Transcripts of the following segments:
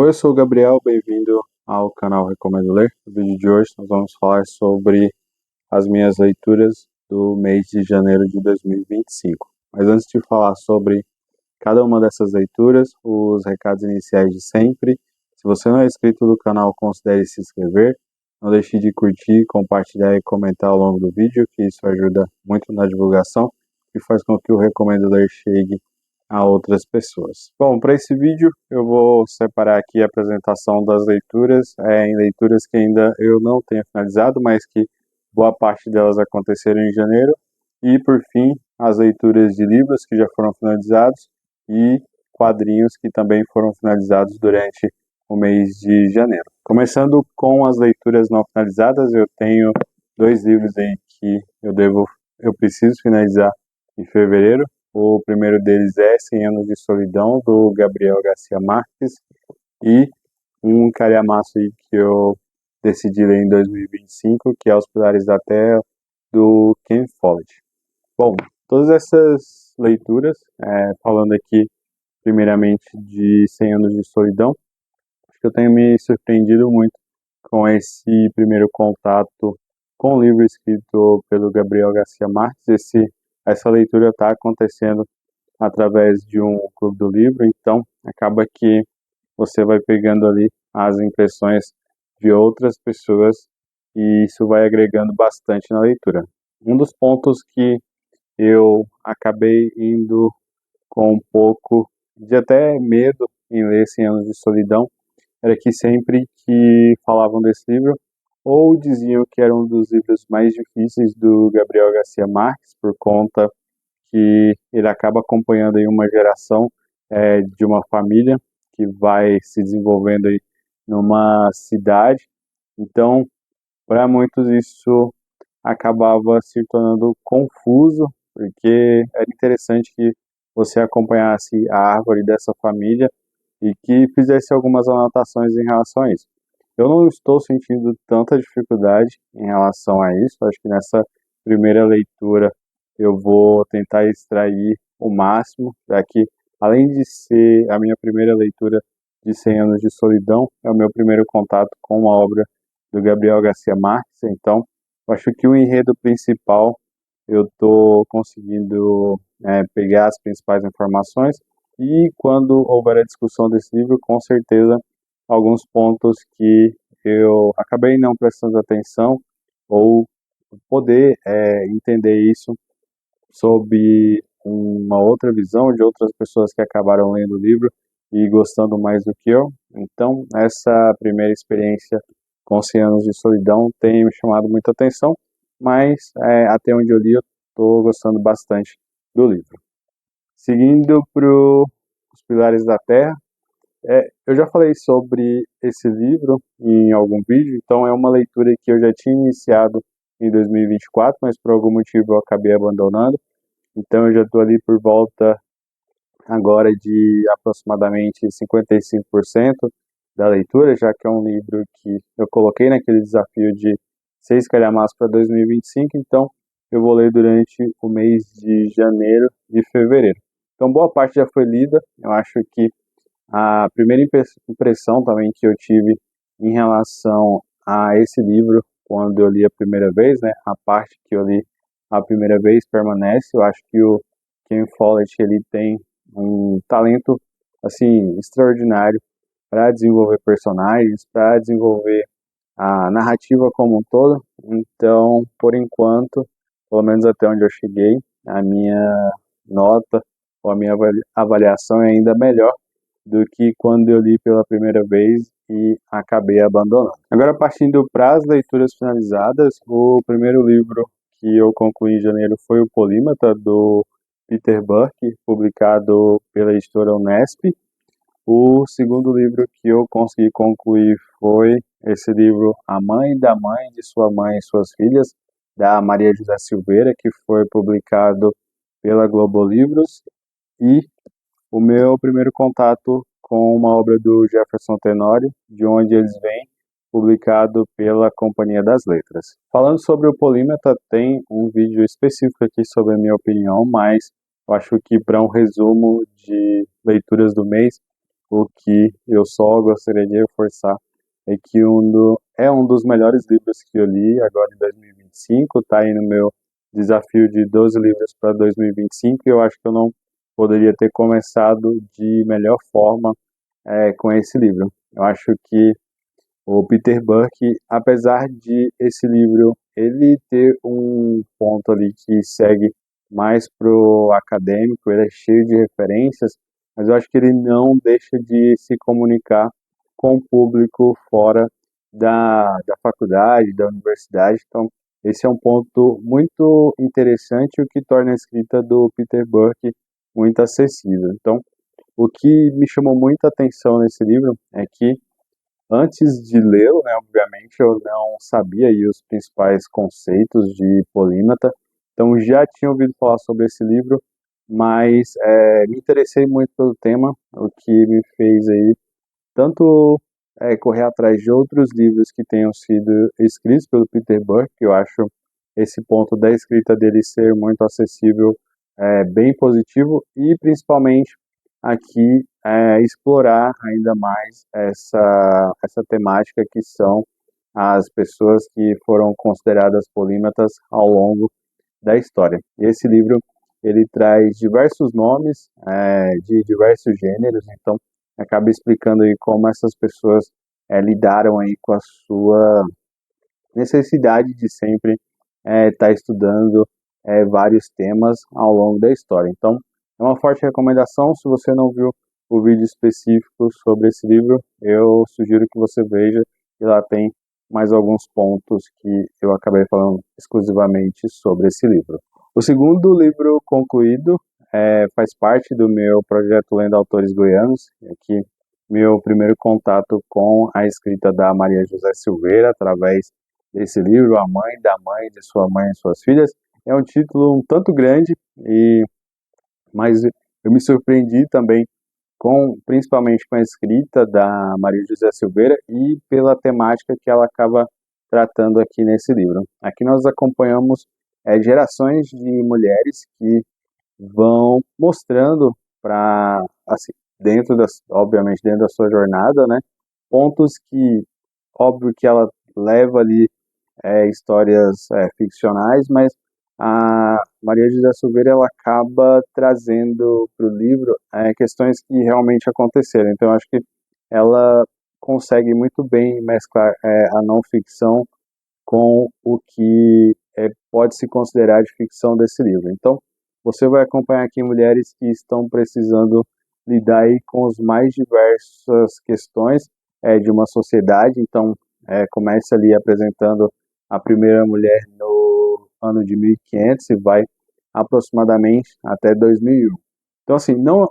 Oi, eu sou o Gabriel, bem-vindo ao canal Recomendo Ler. No vídeo de hoje nós vamos falar sobre as minhas leituras do mês de janeiro de 2025. Mas antes de falar sobre cada uma dessas leituras, os recados iniciais de sempre. Se você não é inscrito no canal, considere se inscrever. Não deixe de curtir, compartilhar e comentar ao longo do vídeo, que isso ajuda muito na divulgação e faz com que o Recomendo Ler chegue a outras pessoas. Bom, para esse vídeo eu vou separar aqui a apresentação das leituras em leituras que ainda eu não tenho finalizado, mas que boa parte delas aconteceram em janeiro, e por fim as leituras de livros que já foram finalizados e quadrinhos que também foram finalizados durante o mês de janeiro. Começando com as leituras não finalizadas, eu tenho 2 livros aí que eu preciso finalizar em fevereiro. O primeiro deles é 100 Anos de Solidão, do Gabriel Garcia Marques, e um calhamaço aí que eu decidi ler em 2025, que é Os Pilares da Terra, do Ken Follett. Bom, todas essas leituras, falando aqui primeiramente de 100 Anos de Solidão, acho que eu tenho me surpreendido muito com esse primeiro contato com o livro escrito pelo Gabriel Garcia Marques. Essa leitura está acontecendo através de um clube do livro, então acaba que você vai pegando ali as impressões de outras pessoas e isso vai agregando bastante na leitura. Um dos pontos que eu acabei indo com um pouco de até medo em ler 100 Anos de Solidão era que sempre que falavam desse livro, ou diziam que era um dos livros mais difíceis do Gabriel Garcia Marques, por conta que ele acaba acompanhando aí uma geração de uma família que vai se desenvolvendo aí numa cidade. Então, para muitos isso acabava se tornando confuso, porque era interessante que você acompanhasse a árvore dessa família e que fizesse algumas anotações em relação a isso. Eu não estou sentindo tanta dificuldade em relação a isso. Acho que nessa primeira leitura eu vou tentar extrair o máximo, já que, além de ser a minha primeira leitura de 100 Anos de Solidão, é o meu primeiro contato com uma obra do Gabriel Garcia Marques. Então, eu acho que o enredo principal eu estou conseguindo pegar as principais informações, e quando houver a discussão desse livro, com certeza alguns pontos que eu acabei não prestando atenção, ou poder entender isso sob uma outra visão de outras pessoas que acabaram lendo o livro e gostando mais do que eu. Então, essa primeira experiência com 100 Anos de Solidão tem me chamado muita atenção, mas até onde eu li, eu estou gostando bastante do livro. Seguindo para Os Pilares da Terra, eu já falei sobre esse livro em algum vídeo, então é uma leitura que eu já tinha iniciado em 2024, mas por algum motivo eu acabei abandonando. Então eu já estou ali por volta agora de aproximadamente 55% da leitura, já que é um livro que eu coloquei naquele desafio de 6 calhamaços para 2025, então eu vou ler durante o mês de janeiro e fevereiro. Então boa parte já foi lida. Eu acho que a primeira impressão também que eu tive em relação a esse livro, quando eu li a primeira vez, a parte que eu li a primeira vez permanece. Eu acho que o Ken Follett ele tem um talento assim extraordinário para desenvolver personagens, para desenvolver a narrativa como um todo. Então, por enquanto, pelo menos até onde eu cheguei, a minha nota ou a minha avaliação é ainda melhor do que quando eu li pela primeira vez e acabei abandonando. Agora, partindo para as leituras finalizadas, o primeiro livro que eu concluí em janeiro foi o Polímata, do Peter Burke, publicado pela editora Unesp. O segundo livro que eu consegui concluir foi esse livro, A Mãe da Mãe de Sua Mãe e Suas Filhas, da Maria José Silveira, que foi publicado pela Globo Livros. E o meu primeiro contato com uma obra do Jefferson Tenório, De Onde Eles Vêm, publicado pela Companhia das Letras. Falando sobre o Polímata, tem um vídeo específico aqui sobre a minha opinião, mas eu acho que para um resumo de leituras do mês, O que eu só gostaria de reforçar é que é um dos melhores livros que eu li agora em 2025, está aí no meu desafio de 12 livros para 2025, e eu acho que eu não poderia ter começado de melhor forma com esse livro. Eu acho que o Peter Buck, apesar de esse livro ele ter um ponto ali que segue mais pro acadêmico, ele é cheio de referências, mas eu acho que ele não deixa de se comunicar com o público fora da faculdade, da universidade. Então, esse é um ponto muito interessante, o que torna a escrita do Peter Buck muito acessível. Então, o que me chamou muita atenção nesse livro é que antes de lê-lo, né, obviamente, eu não sabia aí os principais conceitos de polímata, então já tinha ouvido falar sobre esse livro, mas me interessei muito pelo tema, o que me fez aí tanto correr atrás de outros livros que tenham sido escritos pelo Peter Buck, que eu acho esse ponto da escrita dele ser muito acessível, bem positivo, e principalmente aqui explorar ainda mais essa temática que são as pessoas que foram consideradas polímatas ao longo da história. E esse livro ele traz diversos nomes de diversos gêneros, então acaba explicando aí como essas pessoas lidaram aí com a sua necessidade de sempre estar estudando vários temas ao longo da história. Então, é uma forte recomendação. Se você não viu o vídeo específico sobre esse livro, eu sugiro que você veja, e lá tem mais alguns pontos que eu acabei falando exclusivamente sobre esse livro. O segundo livro concluído faz parte do meu projeto Lendo Autores Goianos, que meu primeiro contato com a escrita da Maria José Silveira, através desse livro, A Mãe, de Sua Mãe e Suas Filhas. É um título um tanto grande, mas eu me surpreendi também principalmente com a escrita da Maria José Silveira e pela temática que ela acaba tratando aqui nesse livro. Aqui nós acompanhamos gerações de mulheres que vão mostrando para, assim, obviamente dentro da sua jornada, né, pontos que, óbvio que ela leva ali histórias ficcionais, mas a Maria José Silveira ela acaba trazendo para o livro questões que realmente aconteceram. Então, eu acho que ela consegue muito bem mesclar a não ficção com o que pode se considerar de ficção desse livro. Então, você vai acompanhar aqui mulheres que estão precisando lidar aí com as mais diversas questões de uma sociedade. Então, começa ali apresentando a primeira mulher no ano de 1500 e vai aproximadamente até 2001. Então, assim, não,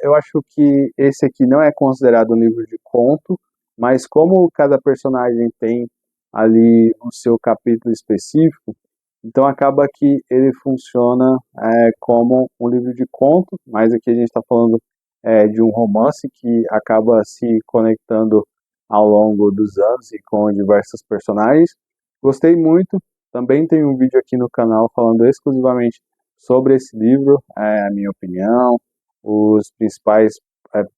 eu acho que esse aqui não é considerado um livro de conto, mas como cada personagem tem ali o seu capítulo específico, então acaba que ele funciona como um livro de conto, mas aqui a gente está falando de um romance que acaba se conectando ao longo dos anos e com diversos personagens. Gostei muito, também tem um vídeo aqui no canal falando exclusivamente sobre esse livro, a minha opinião, os principais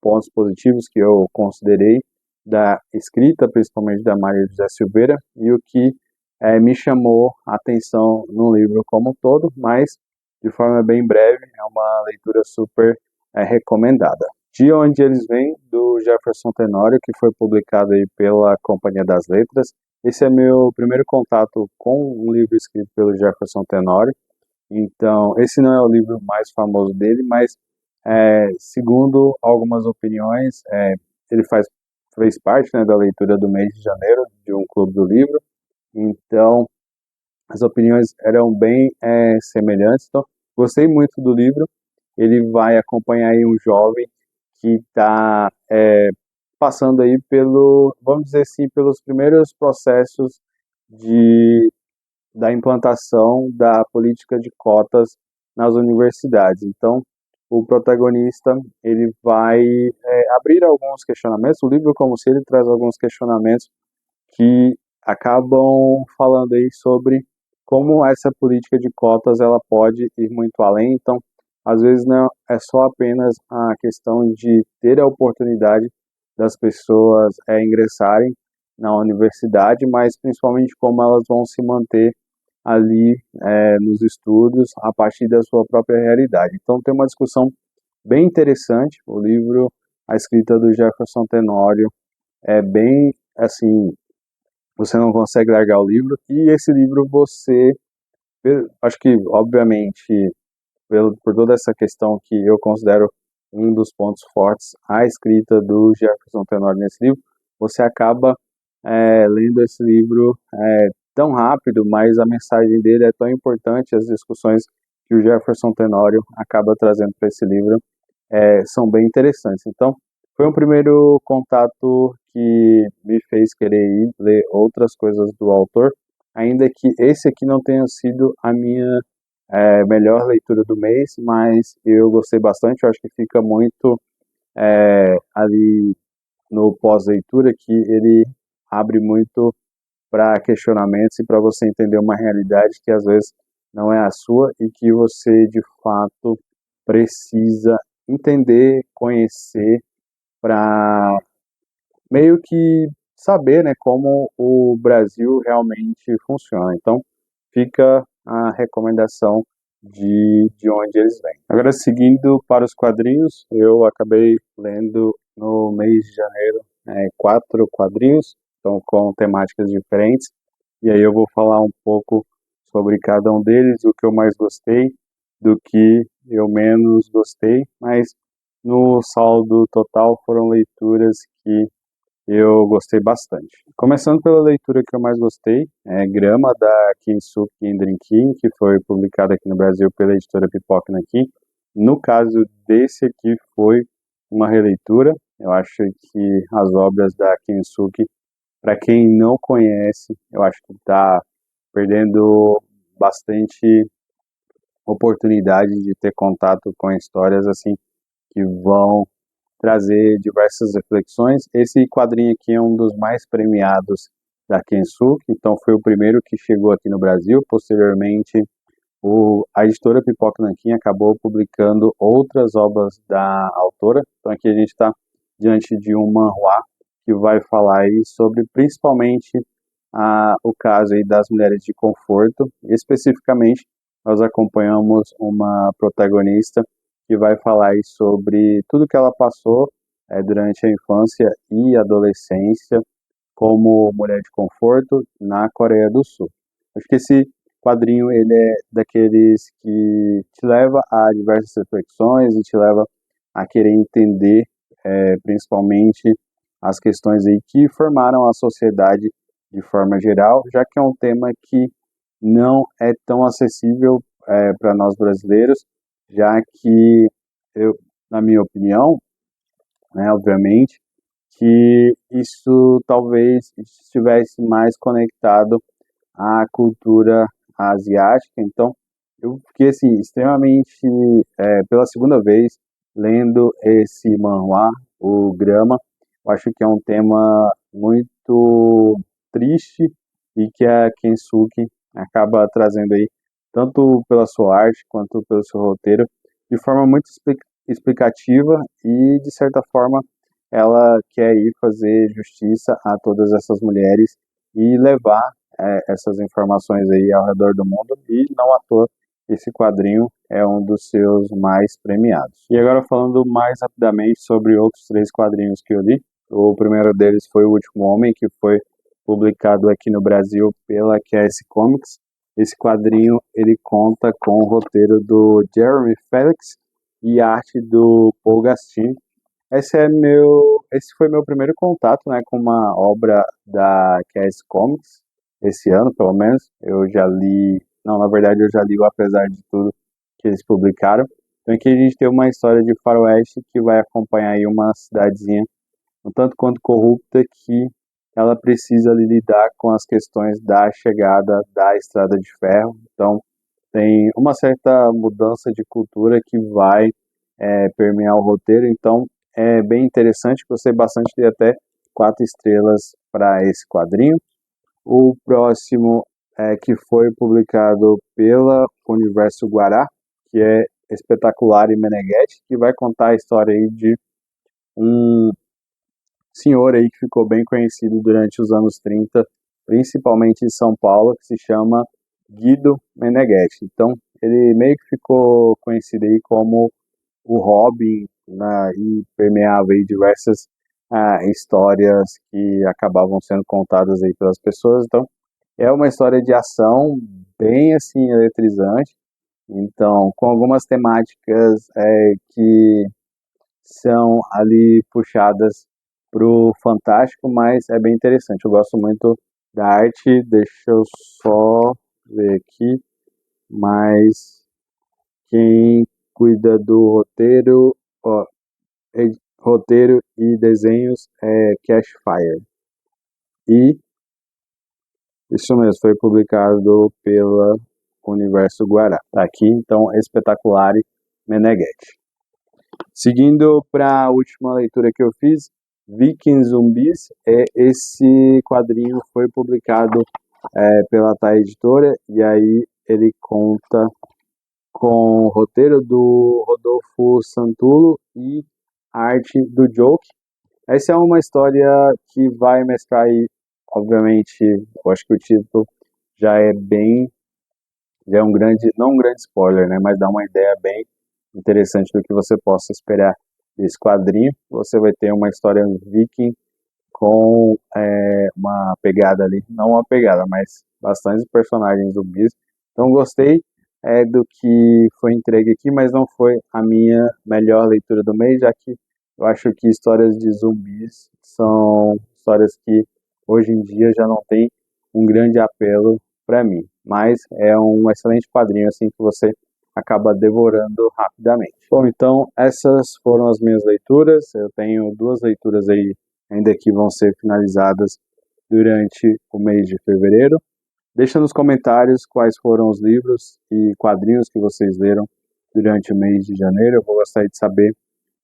pontos positivos que eu considerei da escrita, principalmente da Maria José Silveira, e o que me chamou a atenção no livro como um todo, mas de forma bem breve, é uma leitura super recomendada. De Onde Eles Vêm, do Jefferson Tenório, que foi publicado aí pela Companhia das Letras. Esse é meu primeiro contato com um livro escrito pelo Jefferson Tenório. Então, esse não é o livro mais famoso dele, mas segundo algumas opiniões, ele fez parte, né, da leitura do mês de janeiro de um clube do livro. Então, as opiniões eram bem semelhantes. Então, gostei muito do livro. Ele vai acompanhar aí um jovem que está passando aí vamos dizer assim, pelos primeiros processos da implantação da política de cotas nas universidades. Então, o protagonista ele vai abrir alguns questionamentos. O livro, como se ele traz alguns questionamentos que acabam falando aí sobre como essa política de cotas ela pode ir muito além. Então, às vezes não é só apenas a questão de ter a oportunidade das pessoas ingressarem na universidade, mas principalmente como elas vão se manter ali nos estudos a partir da sua própria realidade. Então tem uma discussão bem interessante. O livro, a escrita do Jefferson Tenório é bem assim, você não consegue largar o livro, e esse livro você, acho que obviamente por toda essa questão que eu considero um dos pontos fortes, a escrita do Jefferson Tenório nesse livro, você acaba lendo esse livro tão rápido, mas a mensagem dele é tão importante, as discussões que o Jefferson Tenório acaba trazendo para esse livro são bem interessantes. Então, foi um primeiro contato que me fez querer ir ler outras coisas do autor, ainda que esse aqui não tenha sido a minha melhor leitura do mês, mas eu gostei bastante. Eu acho que fica muito ali no pós-leitura, que ele abre muito para questionamentos e para você entender uma realidade que às vezes não é a sua e que você de fato precisa entender, conhecer para meio que saber, né, como o Brasil realmente funciona. Então, fica a recomendação de onde eles vêm. Agora, seguindo para os quadrinhos, eu acabei lendo no mês de janeiro 4 quadrinhos, então com temáticas diferentes, e aí eu vou falar um pouco sobre cada um deles, o que eu mais gostei, do que eu menos gostei, mas no saldo total foram leituras que eu gostei bastante. Começando pela leitura que eu mais gostei, é Grama, da Kensuke Indrinkin, que foi publicada aqui no Brasil pela editora Pipoca Nankin. No caso desse aqui foi uma releitura. Eu acho que as obras da Kensuke, para quem não conhece, eu acho que está perdendo bastante oportunidade de ter contato com histórias assim que vão trazer diversas reflexões. Esse quadrinho aqui é um dos mais premiados da Kensuke, então foi o primeiro que chegou aqui no Brasil. Posteriormente, a editora Pipoca Nankin acabou publicando outras obras da autora. Então aqui a gente está diante de um manhwa que vai falar aí sobre principalmente o caso aí das mulheres de conforto. Especificamente, nós acompanhamos uma protagonista que vai falar aí sobre tudo que ela passou durante a infância e adolescência como mulher de conforto na Coreia do Sul. Acho que esse quadrinho ele é daqueles que te leva a diversas reflexões e te leva a querer entender principalmente as questões aí que formaram a sociedade de forma geral, já que é um tema que não é tão acessível para nós brasileiros, já que eu, na minha opinião, né, obviamente, que isso talvez estivesse mais conectado à cultura asiática. Então, eu fiquei assim extremamente pela segunda vez lendo esse manhwa, o Grama. Eu acho que é um tema muito triste e que a Kensuke acaba trazendo aí tanto pela sua arte quanto pelo seu roteiro de forma muito explicativa, e de certa forma ela quer ir fazer justiça a todas essas mulheres e levar essas informações aí ao redor do mundo, e não à toa esse quadrinho é um dos seus mais premiados. E agora falando mais rapidamente sobre outros 3 quadrinhos que eu li, o primeiro deles foi O Último Homem, que foi publicado aqui no Brasil pela QS Comics. Esse quadrinho ele conta com o roteiro do Jeremy Felix e a arte do Paul Gastine. Esse foi meu primeiro contato, né, com uma obra da QS Comics, esse ano, pelo menos. Eu já li, não, na verdade eu já li o Apesar de Tudo que eles publicaram. Então aqui a gente tem uma história de faroeste que vai acompanhar aí uma cidadezinha um tanto quanto corrupta, que ela precisa lidar com as questões da chegada da Estrada de Ferro. Então tem uma certa mudança de cultura que vai permear o roteiro. Então é bem interessante, gostei bastante, de até 4 estrelas para esse quadrinho. O próximo que foi publicado pela Universo Guará, que é Espetaculare Meneghetti, que vai contar a história aí de um senhor aí que ficou bem conhecido durante os anos 30, principalmente em São Paulo, que se chama Guido Meneghetti. Então, ele meio que ficou conhecido aí como o Robin, né, e permeava aí diversas histórias que acabavam sendo contadas aí pelas pessoas. Então, é uma história de ação bem assim eletrizante. Então, com algumas temáticas que são ali puxadas pro fantástico, mas é bem interessante. Eu gosto muito da arte. Deixa eu só ver aqui, mas quem cuida do roteiro, ó, roteiro e desenhos é Cashfire. E isso mesmo, foi publicado pela Universo Guará. Tá aqui, então, Espetaculare Meneghetti. Seguindo para a última leitura que eu fiz, Vikings Zumbis, esse quadrinho foi publicado pela Tá Editora, e aí ele conta com o roteiro do Rodolfo Santullo e arte do Joke. Essa é uma história que vai mesclar aí, obviamente, eu acho que o título já é bem, já é um grande, não um grande spoiler, né, mas dá uma ideia bem interessante do que você possa esperar desse quadrinho. Você vai ter uma história viking com uma pegada ali, não uma pegada, mas bastante personagens zumbis. Então gostei do que foi entregue aqui, mas não foi a minha melhor leitura do mês, já que eu acho que histórias de zumbis são histórias que hoje em dia já não tem um grande apelo para mim, mas é um excelente quadrinho assim que você acaba devorando rapidamente. Bom, então essas foram as minhas leituras. Eu tenho duas leituras aí ainda que vão ser finalizadas durante o mês de fevereiro. Deixa nos comentários quais foram os livros e quadrinhos que vocês leram durante o mês de janeiro. Eu vou gostar de saber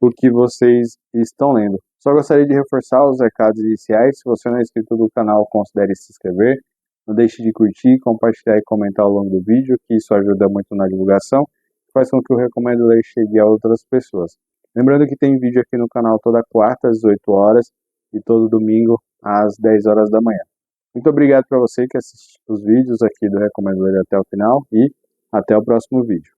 o que vocês estão lendo. Só gostaria de reforçar os recados iniciais. Se você não é inscrito no canal, considere se inscrever. Não deixe de curtir, compartilhar e comentar ao longo do vídeo, que isso ajuda muito na divulgação e faz com que o Recomendo Ler chegue a outras pessoas. Lembrando que tem vídeo aqui no canal toda quarta às 18 horas e todo domingo às 10 horas da manhã. Muito obrigado para você que assiste os vídeos aqui do Recomendo Ler até o final e até o próximo vídeo.